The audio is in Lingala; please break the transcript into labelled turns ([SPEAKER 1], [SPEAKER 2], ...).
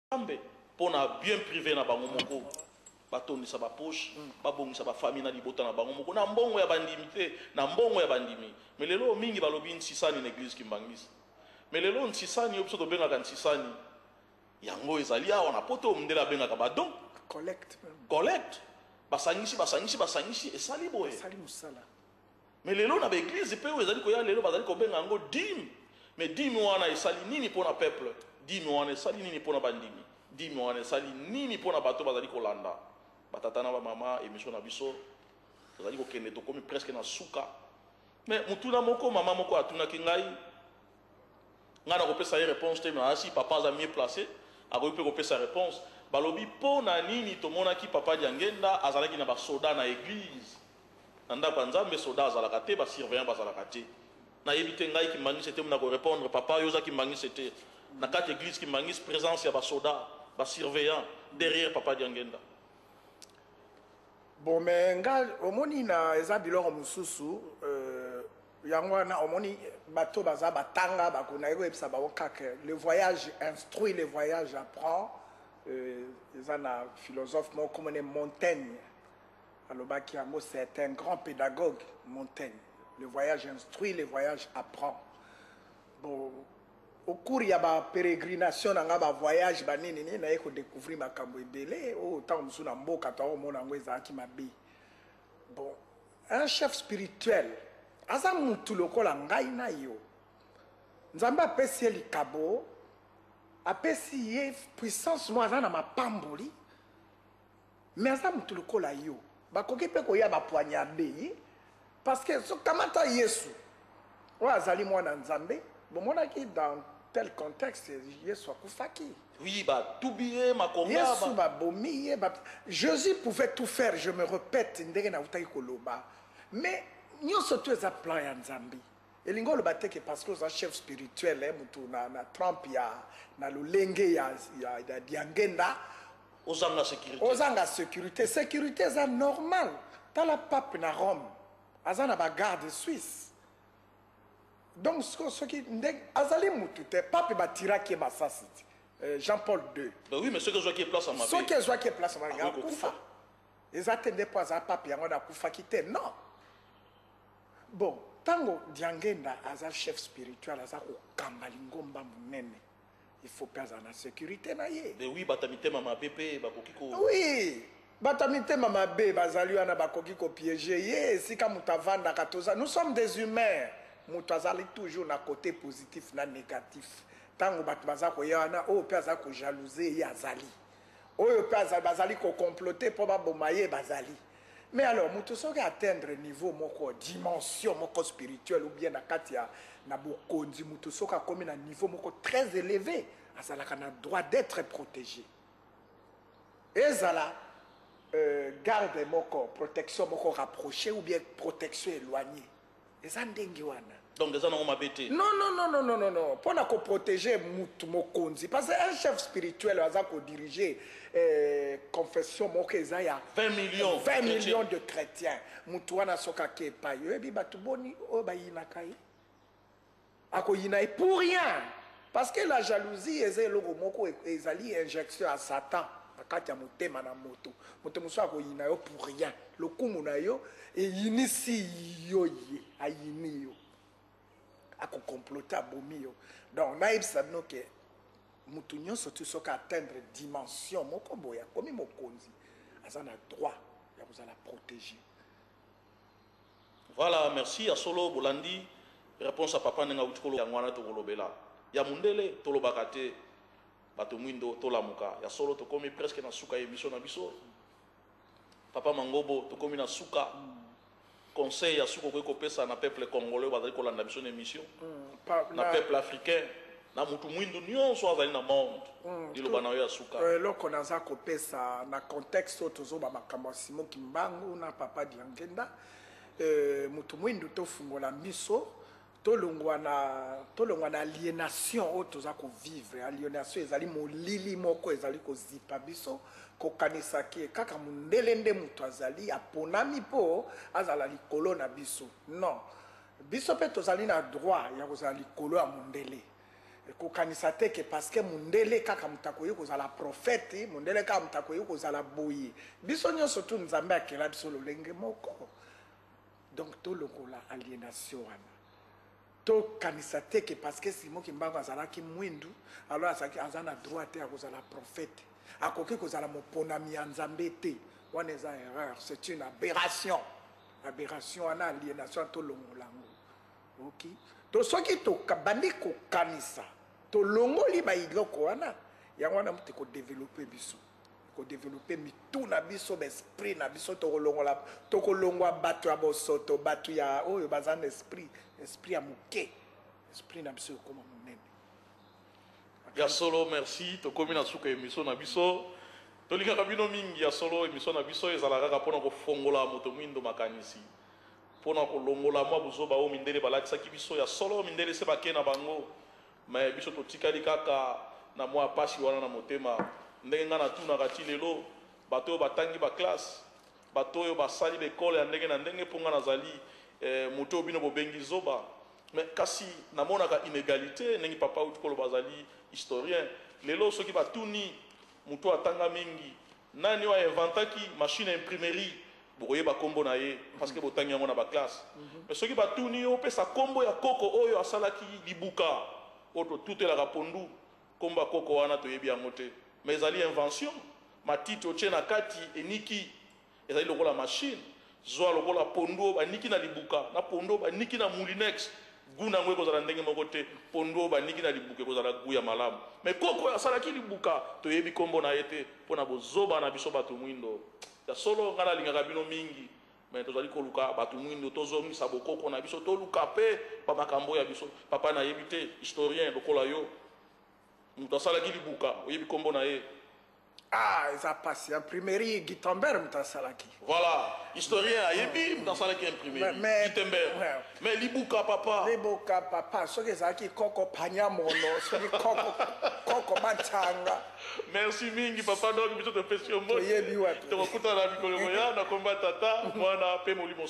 [SPEAKER 1] pour bien privé na bango moko batondisa ba poche babongisa ba famille na libota na bango moko na mbongo ya bandimi te na mbongo ya bandimi mais lelo mingi balobi nsisani na église kimbangisa mais lelo nsisani opso to benga kan nsisani yango ezali awa na poto mndela benga ba don collect basangisi esali boye
[SPEAKER 2] esali musala
[SPEAKER 1] mais lelo na ba église pe ezali ko ya lelo bazali ko benga ngo dîme mais dîme wana esali nini pona peuple dîme wana esali nini pona bandimi dîme wana esali nini pona bato bazali kolanda batata na ba mama émission na biso bazali ko kende to komi presque na suka mais mutuna moko mama moko atuna ki ngai ngana ko pesa réponse te na si papa za mieux placé a ko pesa réponse balobi pona nini to mona ki papa Diangenda azalaki na ba soda na église nanda kwa nzambe soda azalaka te ba surveillant bazalaka te na yebite ngai ki mangi c'était mona ko répondre papa yoza ki mangi c'était na quatre église ki mangi présence ya ba soda ba surveillant derrière papa Diangenda.
[SPEAKER 2] Bon mais nga omoni na eza biloko mususu yango wana omoni bato baza batanga bakona eko episa ba okaka le voyage instruit le voyage apprend eza na philosophe moko mone Montaigne alobaki yango c'est un grand pédagogue Montaigne le voyage instruit le voyage apprend. Bon au cours ya ba pérégrination nga ba voyage ba nini nini na eko découvrir makambo ebele autant musu na mboka to mona ngo ezaki mabe. Bon un chef spirituel aza mutu lokola ngai na yo nzambe apesi likabo apesi ye puissance mo aza na mapamboli mais aza mutu lokola yo bakoki pe koya ba poignarder parce que so kamata Yesu o azali mwana nzambe bomona ki dans tel contexte Yesu akufaki
[SPEAKER 1] oui ba tubiye makonga
[SPEAKER 2] Yesu ba bomiye ba Jésus pouvait tout faire je me répète ndenge na utaki koloba mais nyoso tu eza plan ya nzambi elingo loba te que parce que oza chef spirituel mutu na Trump ya na lolenge ya Diangenda ozanga sécurité sécurité eza normal tala pape na Rome aza na ba garde suisse. Donc ce qui azali mutu te pape batiraki basasi Jean-Paul II.
[SPEAKER 1] Ben oui mais ce que je qui est place à ma
[SPEAKER 2] ce que je qui est place à ma ya kufa ezatende pas za pape yango na kufa kite non. Bon tango Diangenda aza chef spirituel aza ko kamba lingomba munene il faut pas en sécurité na ye.
[SPEAKER 1] Ben oui batamite mama bébé bakoki ko
[SPEAKER 2] oui batamite mama be bazali wana bakoki ko piéger ye sika mutavanda katoza nous sommes des humains. Moutazali toujours na côté positif na négatif tango batu baza ko yana o pe aza ko jalouser ya azali o pe aza bazali ko comploter pour ba bomaye bazali mais alors mutu soki atteindre niveau moko dimension moko spirituelle ou bien na katia na bokonzi mutu soki akomi na niveau moko très élevé azalaka na droit d'être protégé ezala garde moko protection moko rapprochée ou bien protection éloignée.
[SPEAKER 1] Donc les gens ont mabété.
[SPEAKER 2] Non. Pour nous protéger mokonzi parce qu'un chef spirituel a dirigé confession mokezaya
[SPEAKER 1] 20 millions
[SPEAKER 2] de chrétiens. Mutuana soka kepa yebi batuboni obayina kai. Akoyina pour rien parce que la jalousie est le moko ezali injection à Satan. Akati ya motema na moto muso akoyina yo pour rien lokumu na yo e inisi yo ye ayini yo ako comploter abomi yo donc na ibsa no ke mutu nyonso tu soka atteindre dimension moko boya komi mokonzi azana droit ya kozala protéger.
[SPEAKER 1] Voilà merci à solo bolandi réponse à papa nga utikolo ya ngwana to kolobela ya mundele to lobakate bato mwindo to lamuka ya solo to komi presque na suka émission na biso papa Mangobo to komi na suka conseil ya suko ko pesa na peuple congolais bazali ko landa biso na émission na peuple africain na mutu mwindo nyonso azali na monde dilo bana ya suka
[SPEAKER 2] loko naza ko pesa na contexte tozo ba makambo Simo Kimbangu na papa Diangenda mutu mwindo to fungola miso tolongwa na aliénation otoza ko vivre aliénation ezali molili moko ezali ko zipa biso ko kanisa ki kaka mundelende mutu azali aponami po azala likolo na biso non biso pe tozali na droit ya kozala likolo ya mundele kokanisa te ke parce que mundele kaka mutakoyi kozala prophète mundele kaka mutakoyi kozala boyi biso nyonso tu nzambe akela biso lolenge moko donc tolongola aliénation wana tokanisa te ke parce que Simon Kimbangu azalaki mwindu alors azalaki aza na droit te akozala prophète akoki kozala moponami ya nzambe te wana eza erreur c'est une aberration wana aliénation tolongola ngo ok to soki tokabandi kokanisa tolongoli bailoko wana yango wana mute kodévelopper biso kodévelopper mitu na biso baesprit na biso tokolongwa bato ya bosoto bato ya oyo baza na esprit ya moke esprit na biso ekoma monene
[SPEAKER 1] ya solo merci tokomi na suka émission na biso tolingaka bino mingi ya solo émission na biso ezalaka kaka mpona kofongola moto mwindo makanisi mpona kolongola mwa buzoba oyo mindele balakisaki biso ya solo mindele se bake na bango me biso totikali kaka na mwa pasi wana na motema ndenge nga natunaka ti lelo bato oyo batangi baklasse bato oyo basali baekole ya ndenge na ndenge mpo nga nazali moto oyo bino bobengi zoba me kasi namonaka inégalité ndenge papa uti kolo bazali historien lelo soki batuni moto atanga mingi nani oyo inventaki machine ya imprimerie bokoyeba kombo na ye parce que botangi yango na baklasse me soki batuni yo opesa kombo ya koko oyo asalaki libuka oyo totutelaka pondu kombo ya koko wana toyebi yango te me ezali invention matiti otie na kati eniki ezali lokola machine zwa lokola pondu oyo baniki na libuka na pondu oyo baniki na moulinex gu nango ekozala ndenge moko te pondu oyo baniki na libuka ekozala gu ya malamu me koko oyo asalaki libuka toyebi kombo na ye te mpo na bozoba na biso bato mwindo ya solo nga nalingaka bino mingi me tozali koluka bato mwindo tozongisa bokoko na biso toluka mpe bamakambo ya biso papa nayebi te historien lokola yo moto asalaki libuka oyebi kombo na ye
[SPEAKER 2] eza pasi imprimerie Gutenberg moto asalaki
[SPEAKER 1] voilà historien ayebi moto asalaki imprimerie Gutenberg mais libuka papa
[SPEAKER 2] soki ezalaki koko panya mono soki koko mantanga
[SPEAKER 1] merci mingi papa donc biso topesi yo moi tokokutana na mikolo ya na komba tata mwana mpe molimo